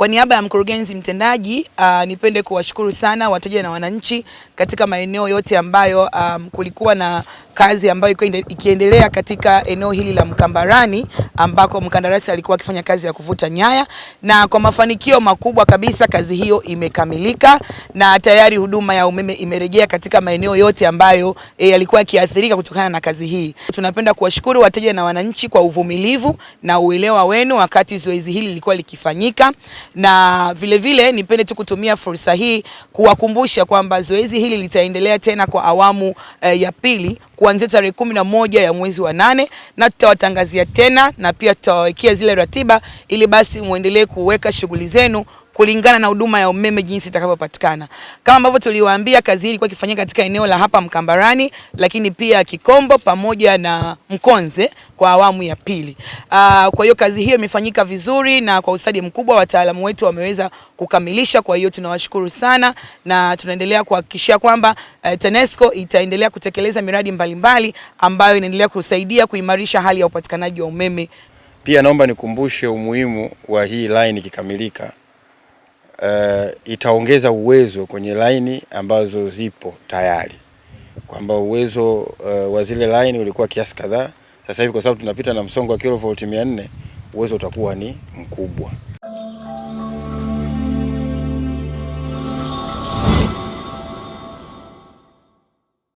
Kwa niaba ya mkurugenzi mtendaji, nipende kuwashukuru sana wateja na wananchi katika maeneo yote ambayo kulikuwa na kazi ambayo ikiendelea katika eneo hili la Mkambarani, ambako mkandarasi alikuwa akifanya kazi ya kuvuta nyaya, na kwa mafanikio makubwa kabisa kazi hiyo imekamilika na tayari huduma ya umeme imerejea katika maeneo yote ambayo yalikuwa yakiathirika kutokana na kazi hii. Tunapenda kuwashukuru wateja na wananchi kwa uvumilivu na uelewa wenu wakati zoezi hili lilikuwa likifanyika, na vile nipende tu kutumia fursa hii kuwakumbusha kwamba zoezi hili litaendelea tena kwa awamu ya pili kuanzia tarehe 11 ya mwezi wa 8, na tutawatangazia tena na pia tutawawekea zile ratiba ili basi muendelee kuweka shughuli zenu kulingana na huduma ya umeme jinsi itakavyopatikana. Kama ambavyo tuliwaambia, kazi hii ilikuwa ikifanyika katika eneo la hapa Mkambarani, lakini pia Kikombo pamoja na Mkonze kwa awamu ya pili. Kwa hiyo kazi hiyo imefanyika vizuri na kwa ustadi mkubwa, wataalamu wetu wameweza kukamilisha. Kwa hiyo tunawashukuru sana na tunaendelea kuhakikishia kwamba TANESCO itaendelea kutekeleza miradi mbalimbali ambayo inaendelea kusaidia kuimarisha hali ya upatikanaji wa umeme. Pia naomba nikumbushe umuhimu wa hii line ikikamilika. Itaongeza uwezo kwenye laini ambazo zipo tayari, kwamba uwezo wa zile line ulikuwa kiasi kadhaa. Sasa hivi kwa sababu tunapita na msongo wa kilovolt 400, uwezo utakuwa ni mkubwa.